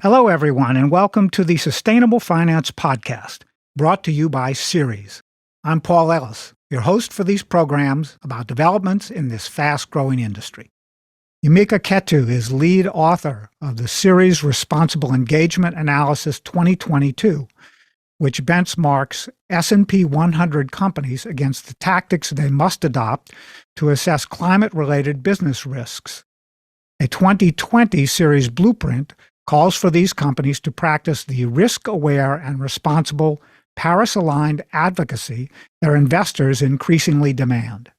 Hello, everyone, and welcome to the Sustainable Finance Podcast, brought to you by Ceres. I'm Paul Ellis, your host for these programs about developments in this fast-growing industry. Yamika Ketu is lead author of the Ceres Responsible Engagement Analysis 2022, which benchmarks S&P 100 companies against the tactics they must adopt to assess climate-related business risks. A 2020 Ceres Blueprint calls for these companies to practice the risk-aware and responsible Paris-aligned advocacy their investors increasingly demand.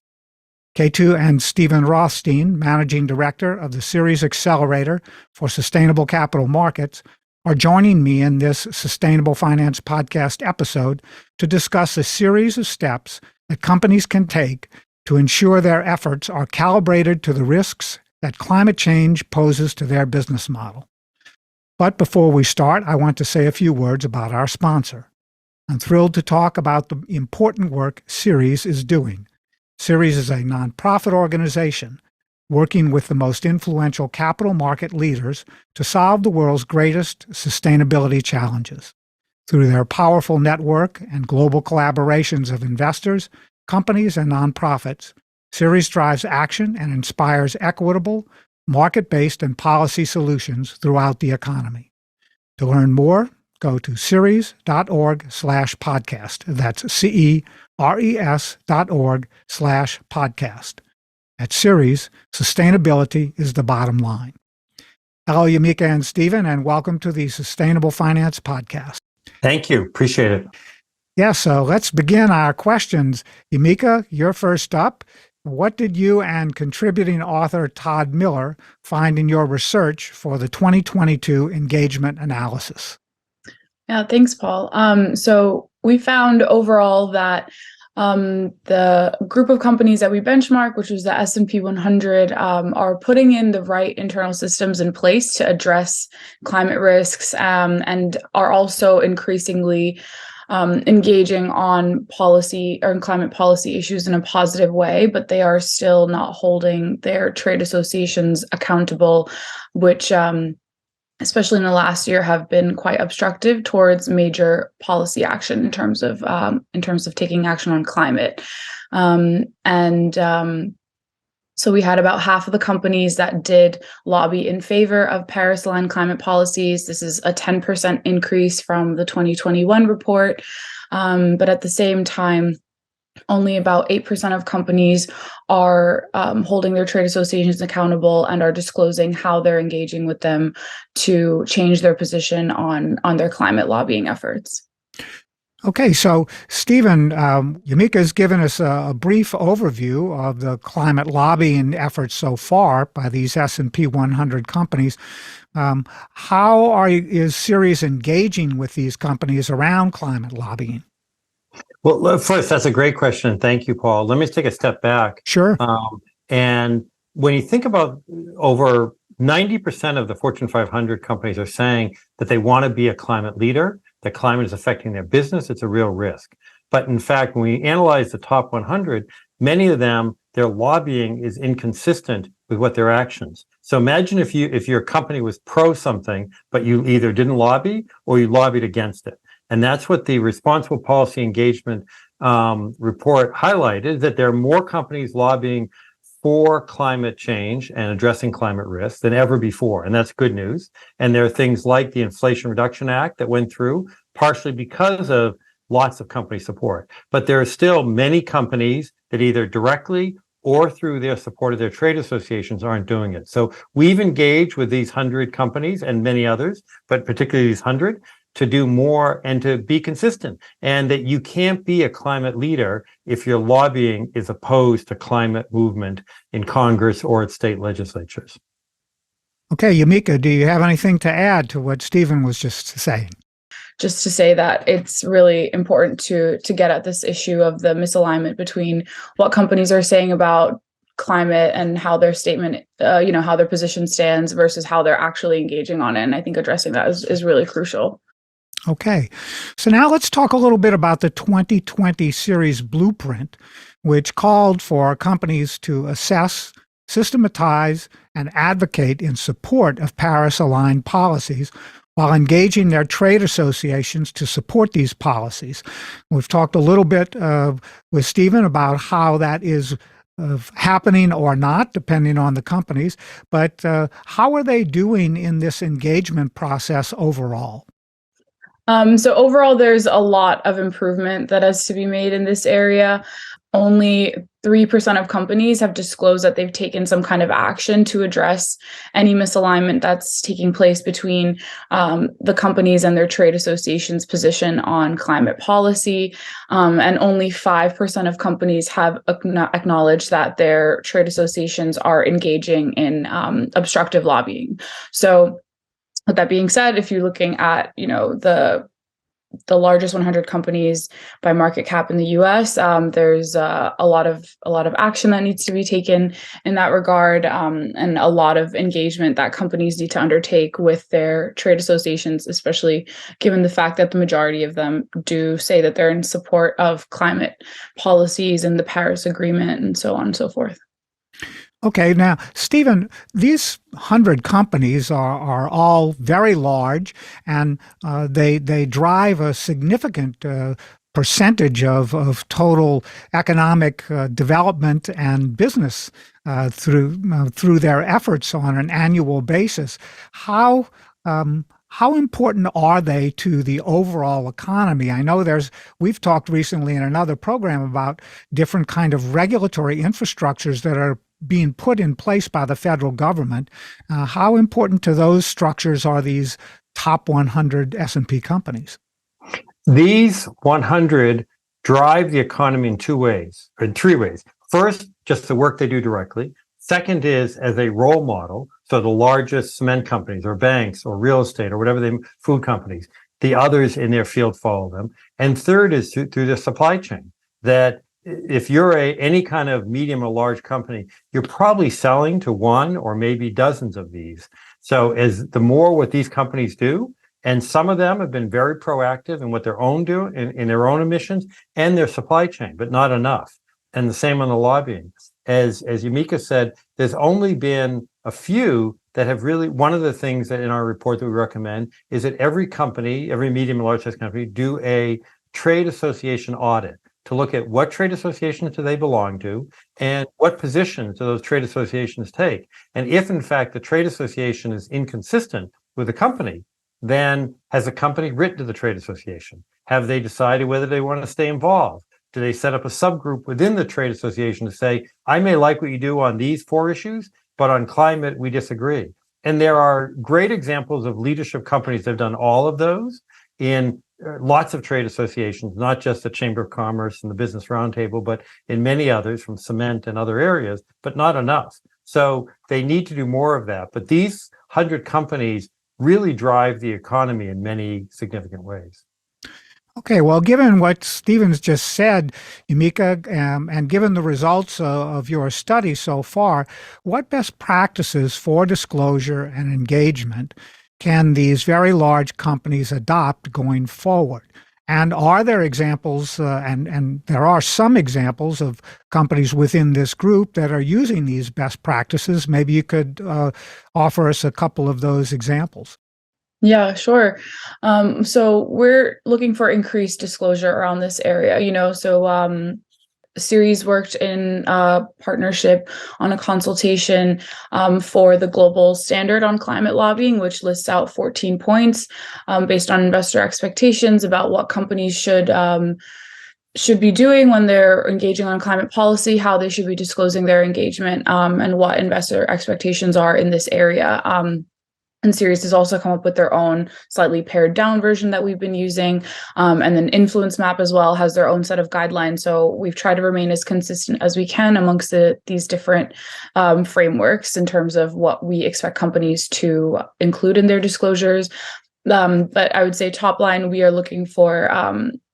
Ketu and Steven Rothstein, Managing Director of the Ceres Accelerator for Sustainable Capital Markets, are joining me in this Sustainable Finance Podcast episode to discuss a series of steps that companies can take to ensure their efforts are calibrated to the risks that climate change poses to their business model. But before we start, I want to say a few words about our sponsor. I'm thrilled to talk about the important work Ceres is doing. Ceres is a nonprofit organization working with the most influential capital market leaders to solve the world's greatest sustainability challenges. Through their powerful network and global collaborations of investors, companies, and nonprofits, Ceres drives action and inspires equitable, market-based and policy solutions throughout the economy. To learn more, go to ceres.org/podcast. That's CERES.org/podcast. At Ceres, sustainability is the bottom line. Hello, Yamika and Steven, and welcome to the Sustainable Finance Podcast. Thank you. Appreciate it. Yeah, so let's begin our questions. Yamika, you're first up. What did you and contributing author Todd Miller find in your research for the 2022 engagement analysis? Yeah, thanks, Paul. So we found overall that the group of companies that we benchmark, which was the S&P 100, are putting in the right internal systems in place to address climate risks and are also increasingly engaging on policy or climate policy issues in a positive way, but they are still not holding their trade associations accountable, which, especially in the last year, have been quite obstructive towards major policy action in terms of taking action on climate. So we had about half of the companies that did lobby in favor of Paris-aligned climate policies. This is a 10% increase from the 2021 report. But at the same time, only about 8% of companies are holding their trade associations accountable and are disclosing how they're engaging with them to change their position on their climate lobbying efforts. Okay, so Steven, Yamika has given us a brief overview of the climate lobbying efforts so far by these S&P 100 companies. How is Ceres engaging with these companies around climate lobbying? Well, first, that's a great question. Thank you, Paul. Let me take a step back. Sure. And when you think about over 90% of the Fortune 500 companies are saying that they want to be a climate leader, that climate is affecting their business, it's a real risk. But in fact, when we analyze the top 100, many of them, their lobbying is inconsistent with what their actions. So imagine if your company was pro something, but you either didn't lobby or you lobbied against it. And that's what the Responsible Policy Engagement report highlighted, that there are more companies lobbying for climate change and addressing climate risk than ever before. And that's good news. And there are things like the Inflation Reduction Act that went through, partially because of lots of company support. But there are still many companies that either directly or through their support of their trade associations aren't doing it. So we've engaged with these 100 companies and many others, but particularly these 100, to do more and to be consistent, and that you can't be a climate leader if your lobbying is opposed to climate movement in Congress or at state legislatures. Okay, Yamika, do you have anything to add to what Steven was just saying? Just to say that it's really important to get at this issue of the misalignment between what companies are saying about climate and how their statement, how their position stands versus how they're actually engaging on it. And I think addressing that is really crucial. Okay, so now let's talk a little bit about the 2020 Ceres Blueprint, which called for companies to assess, systematize, and advocate in support of Paris-aligned policies while engaging their trade associations to support these policies. We've talked a little bit with Steven about how that is happening or not, depending on the companies, but how are they doing in this engagement process overall? So overall, there's a lot of improvement that has to be made in this area. Only 3% of companies have disclosed that they've taken some kind of action to address any misalignment that's taking place between the companies and their trade associations' position on climate policy. And only 5% of companies have acknowledged that their trade associations are engaging in obstructive lobbying. So with that being said, if you're looking at, the largest 100 companies by market cap in the U.S., there's a lot of action that needs to be taken in that regard, and a lot of engagement that companies need to undertake with their trade associations, especially given the fact that the majority of them do say that they're in support of climate policies and the Paris Agreement and so on and so forth. Okay, now, Steven, these 100 companies are all very large, and they drive a significant percentage of total economic development and business through their efforts on an annual basis. How important are they to the overall economy? I know we've talked recently in another program about different kind of regulatory infrastructures that are being put in place by the federal government. How important to those structures are these top 100 S&P companies? These 100 drive the economy in three ways. First, just the work they do directly. Second is as a role model. So the largest cement companies or banks or real estate or whatever food companies, the others in their field follow them. And third is through the supply chain, that if you're any kind of medium or large company, you're probably selling to one or maybe dozens of these. So as the more what these companies do, and some of them have been very proactive in what their own do in their own emissions and their supply chain, but not enough. And the same on the lobbying. As Yamika said, there's only been a few that have really, one of the things that in our report that we recommend is that every company, every medium and large size company, do a trade association audit to look at what trade associations do they belong to and what positions do those trade associations take. And if in fact the trade association is inconsistent with the company, then has the company written to the trade association? Have they decided whether they want to stay involved? Do they set up a subgroup within the trade association to say, I may like what you do on these 4 issues, but on climate, we disagree? And there are great examples of leadership companies that have done all of those in lots of trade associations, not just the Chamber of Commerce and the Business Roundtable, but in many others from cement and other areas, but not enough. So they need to do more of that. But these 100 companies really drive the economy in many significant ways. Okay, well, given what Steven's just said, Yamika, and given the results of your study so far, what best practices for disclosure and engagement can these very large companies adopt going forward? And are there examples, and there are some examples of companies within this group that are using these best practices? Maybe you could offer us a couple of those examples. Yeah, sure. So we're looking for increased disclosure around this area, Ceres worked in partnership on a consultation for the global standard on climate lobbying, which lists out 14 points based on investor expectations about what companies should be doing when they're engaging on climate policy, how they should be disclosing their engagement, and what investor expectations are in this area. And Ceres has also come up with their own slightly pared down version that we've been using. And then Influence Map as well has their own set of guidelines. So we've tried to remain as consistent as we can amongst these different frameworks in terms of what we expect companies to include in their disclosures. But I would say top line, we are looking for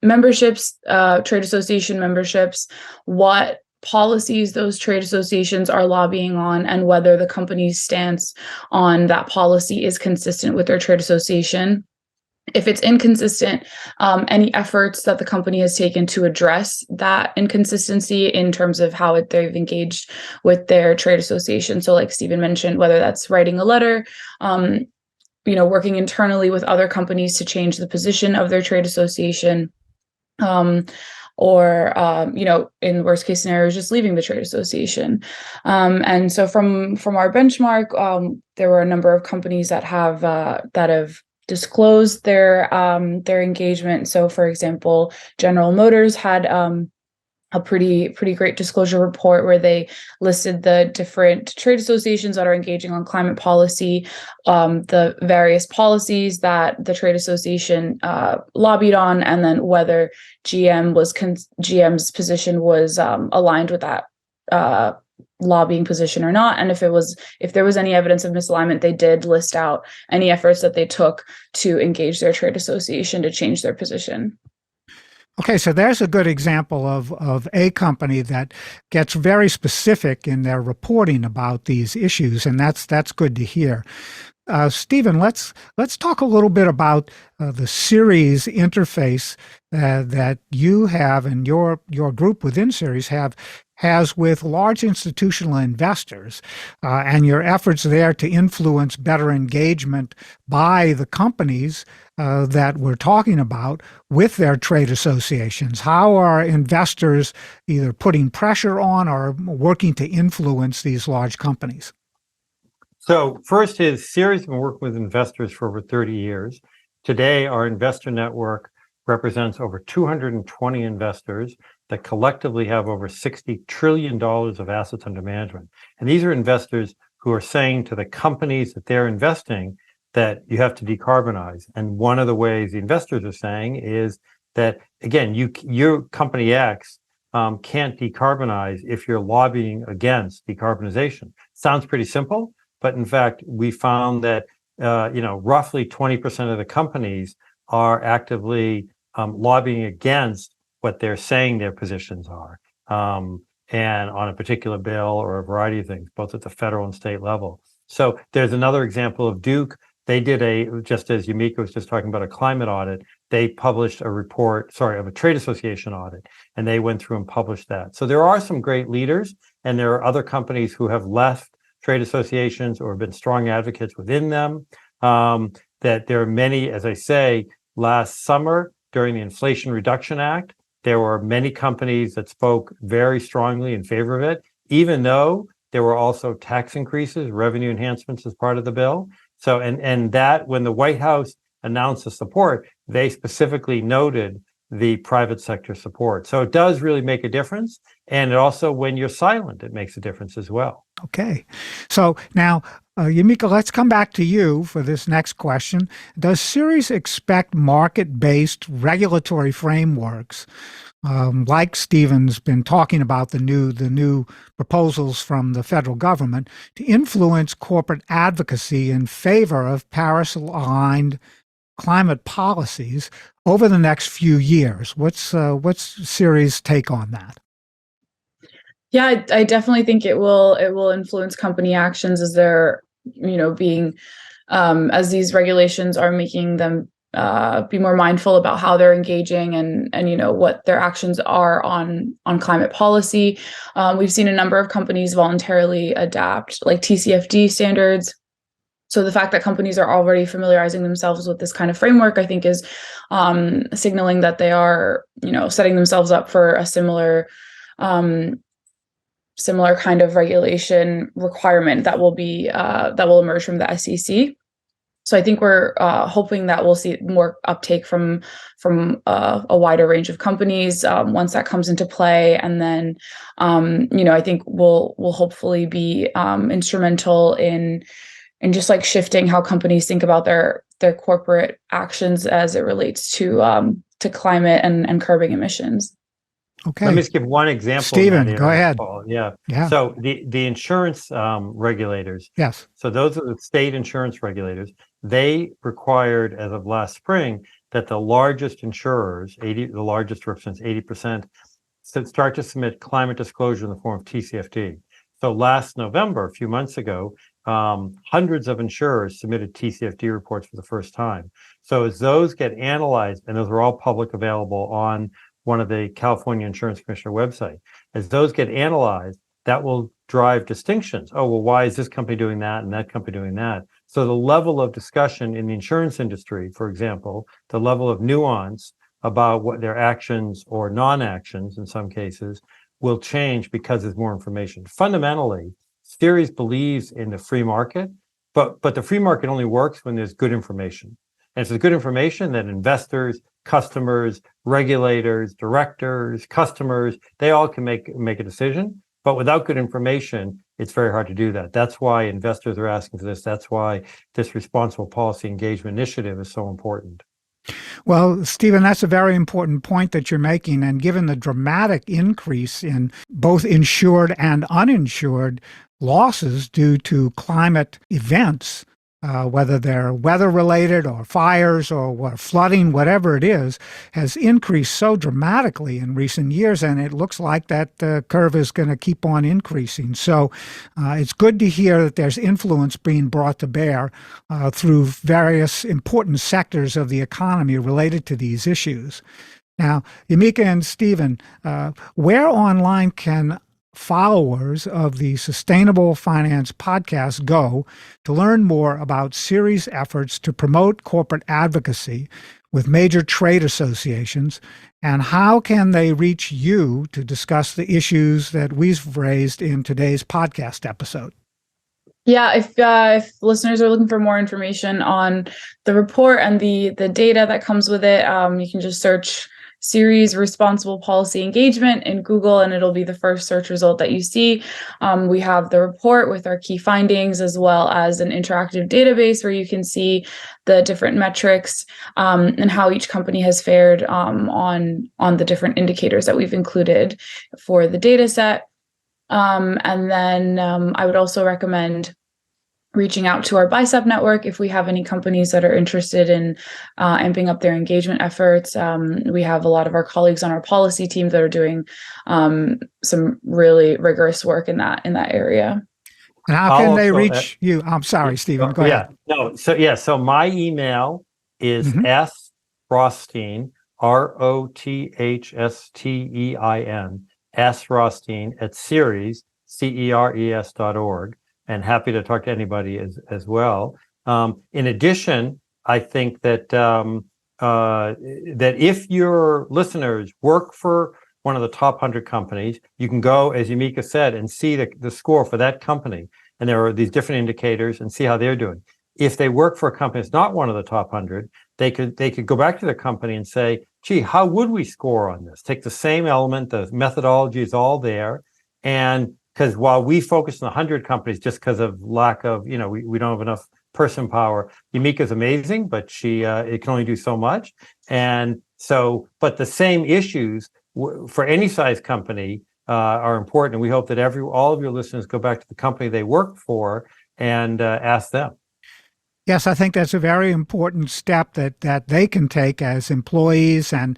memberships, trade association memberships, what policies those trade associations are lobbying on, and whether the company's stance on that policy is consistent with their trade association. If it's inconsistent, any efforts that the company has taken to address that inconsistency in terms of how they've engaged with their trade association. So like Steven mentioned, whether that's writing a letter, working internally with other companies to change the position of their trade association, or in the worst case scenario, just leaving the trade association. And so from our benchmark, there were a number of companies that have disclosed their engagement. So, for example, General Motors had a pretty great disclosure report where they listed the different trade associations that are engaging on climate policy, the various policies that the trade association lobbied on, and then whether GM's position was aligned with that lobbying position or not. And if there was any evidence of misalignment, they did list out any efforts that they took to engage their trade association to change their position. Okay, so there's a good example of a company that gets very specific in their reporting about these issues, and that's good to hear. Steven, let's talk a little bit about the Ceres interface that you have and your group within Ceres has with large institutional investors, and your efforts there to influence better engagement by the companies that we're talking about with their trade associations. How are investors either putting pressure on or working to influence these large companies? So first is Ceres has been working with investors for over 30 years. Today, our investor network represents over 220 investors that collectively have over $60 trillion of assets under management. And these are investors who are saying to the companies that they're investing that you have to decarbonize. And one of the ways the investors are saying is that, again, your company X can't decarbonize if you're lobbying against decarbonization. Sounds pretty simple, but in fact, we found that roughly 20% of the companies are actively lobbying against what they're saying their positions are, and on a particular bill or a variety of things, both at the federal and state level. So there's another example of Duke. They did just as Yamika was just talking about a climate audit, they published a report, of a trade association audit, and they went through and published that. So there are some great leaders, and there are other companies who have left trade associations or have been strong advocates within them. That there are many, as I say, last summer during the Inflation Reduction Act, there were many companies that spoke very strongly in favor of it, even though there were also tax increases, revenue enhancements as part of the bill. So, and that when the White House announced the support, they specifically noted the private sector support. So it does really make a difference. And it also, when you're silent, it makes a difference as well. Okay. So now, Yamika, let's come back to you for this next question. Does Ceres expect market-based regulatory frameworks, like Steven's been talking about the new proposals from the federal government, to influence corporate advocacy in favor of Paris-aligned climate policies over the next few years? What's Ceres' take on that? Yeah, I definitely think it will influence company actions as they're being as these regulations are making them be more mindful about how they're engaging and what their actions are on climate policy. We've seen a number of companies voluntarily adapt like TCFD standards. So the fact that companies are already familiarizing themselves with this kind of framework, I think, is signaling that they are setting themselves up for a similar kind of regulation requirement that will emerge from the SEC. So I think we're hoping that we'll see more uptake from a wider range of companies once that comes into play, and then I think we'll hopefully be instrumental in just like shifting how companies think about their corporate actions as it relates to climate and curbing emissions. Okay. Let me just give one example. Steven, go ahead. Paul. Yeah. So the insurance regulators. Yes. So those are the state insurance regulators. They required, as of last spring, that the largest insurers, the largest represents 80%, start to submit climate disclosure in the form of TCFD. So last November, a few months ago, hundreds of insurers submitted TCFD reports for the first time. So as those get analyzed, and those are all public available on one of the California Insurance Commissioner website, as those get analyzed, that will drive distinctions. Oh, well, why is this company doing that and that company doing that? So the level of discussion in the insurance industry, for example, the level of nuance about what their actions or non-actions in some cases will change because there's more information. Fundamentally, Ceres believes in the free market, but the free market only works when there's good information. And if there's good information, then investors, customers, regulators, directors, customers, they all can make a decision. But without good information, it's very hard to do that. That's why investors are asking for this. That's why this responsible policy engagement initiative is so important. Well, Steven, that's a very important point that you're making. And given the dramatic increase in both insured and uninsured losses due to climate events, whether they're weather-related or fires or flooding, whatever it is, has increased so dramatically in recent years, and it looks like that curve is going to keep on increasing. So it's good to hear that there's influence being brought to bear through various important sectors of the economy related to these issues. Now, Yamika and Steven, where online can followers of the Sustainable Finance podcast go to learn more about Ceres' efforts to promote corporate advocacy with major trade associations, and how can they reach you to discuss the issues that we've raised in today's podcast episode? Yeah, if listeners are looking for more information on the report and the data that comes with it, you can just search Ceres Responsible Policy Engagement in Google, and it'll be the first search result that you see. We have the report with our key findings, as well as an interactive database where you can see the different metrics and how each company has fared on the different indicators that we've included for the data set. And then I would also recommend reaching out to our Bicep network if we have any companies that are interested in amping up their engagement efforts. We have a lot of our colleagues on our policy team that are doing some really rigorous work in that area. And how can they reach you? I'm sorry, Steven, go ahead. So my email is srothstein, ROTHSTEIN, srothstein at Ceres, CERES.org. And happy to talk to anybody as well. In addition, I think that that if your listeners work for one of the top 100 companies, you can go, as Yamika said, and see the score for that company. And there are these different indicators and see how they're doing. If they work for a company that's not one of the top 100, they could go back to their company and say, gee, how would we score on this? Take the same element, the methodology is all there. And because while we focus on 100 companies just because of lack of, we don't have enough person power, Yamika's amazing, but it can only do so much. And so, but the same issues for any size company are important. And we hope that all of your listeners go back to the company they work for and ask them. Yes, I think that's a very important step that they can take as employees and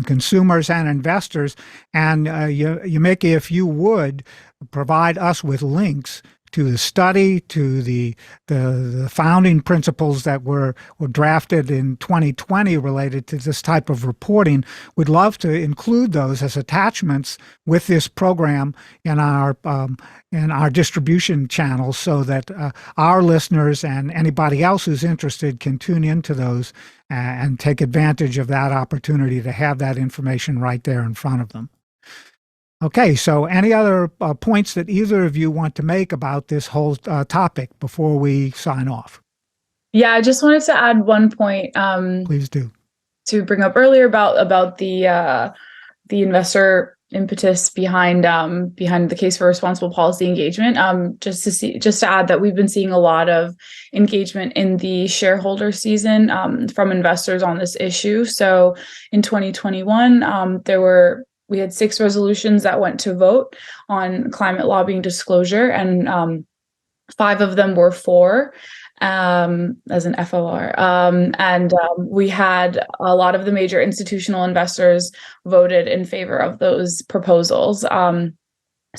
consumers and investors. And Yamika, if you would provide us with links to the study, to the founding principles that were drafted in 2020 related to this type of reporting, we'd love to include those as attachments with this program in our distribution channels, so that our listeners and anybody else who's interested can tune into those and take advantage of that opportunity to have that information right there in front of them. Okay, so any other points that either of you want to make about this whole topic before we sign off? Yeah, I just wanted to add one point. Please do. To bring up earlier about the investor impetus behind the case for responsible policy engagement. Just to add that we've been seeing a lot of engagement in the shareholder season from investors on this issue. So in 2021, we had 6 resolutions that went to vote on climate lobbying disclosure, and 5 of them were for, as an FOR. And we had a lot of the major institutional investors voted in favor of those proposals.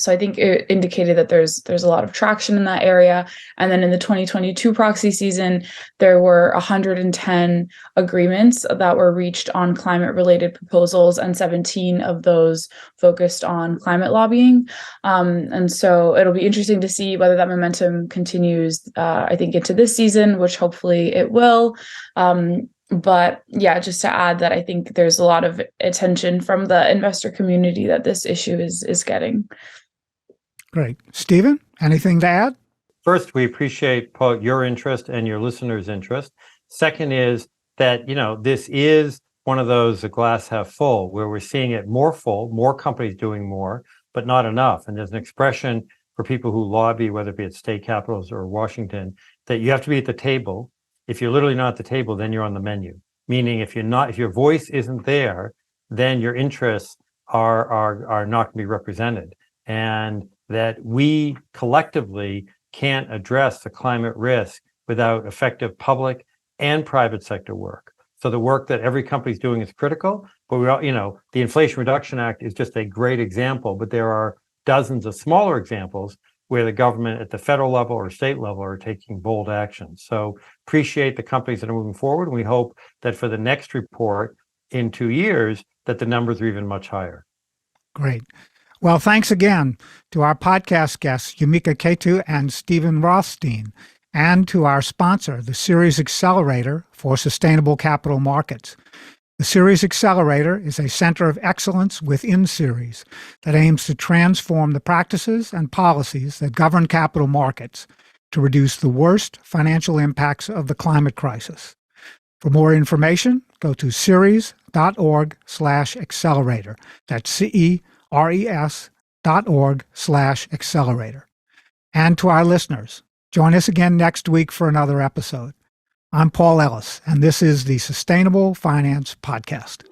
So I think it indicated that there's a lot of traction in that area. And then in the 2022 proxy season, there were 110 agreements that were reached on climate-related proposals, and 17 of those focused on climate lobbying. And so it'll be interesting to see whether that momentum continues, I think, into this season, which hopefully it will. But yeah, just to add that I think there's a lot of attention from the investor community that this issue is getting. Great. Steven, anything to add? First, we appreciate, Paul, your interest and your listeners' interest. Second is that, this is one of those glass half full, where we're seeing it more full, more companies doing more, but not enough. And there's an expression for people who lobby, whether it be at state capitals or Washington, that you have to be at the table. If you're literally not at the table, then you're on the menu. Meaning if your voice isn't there, then your interests are not going to be represented. And that we collectively can't address the climate risk without effective public and private sector work. So the work that every company is doing is critical, but the Inflation Reduction Act is just a great example, but there are dozens of smaller examples where the government at the federal level or state level are taking bold action. So appreciate the companies that are moving forward. And we hope that for the next report in 2 years, that the numbers are even much higher. Great. Well, thanks again to our podcast guests, Yamika Ketu and Steven Rothstein, and to our sponsor, the Ceres Accelerator for Sustainable Capital Markets. The Ceres Accelerator is a center of excellence within Ceres that aims to transform the practices and policies that govern capital markets to reduce the worst financial impacts of the climate crisis. For more information, go to ceres.org/accelerator. That's CERES.org/accelerator. And to our listeners, join us again next week for another episode. I'm Paul Ellis, and this is the Sustainable Finance Podcast.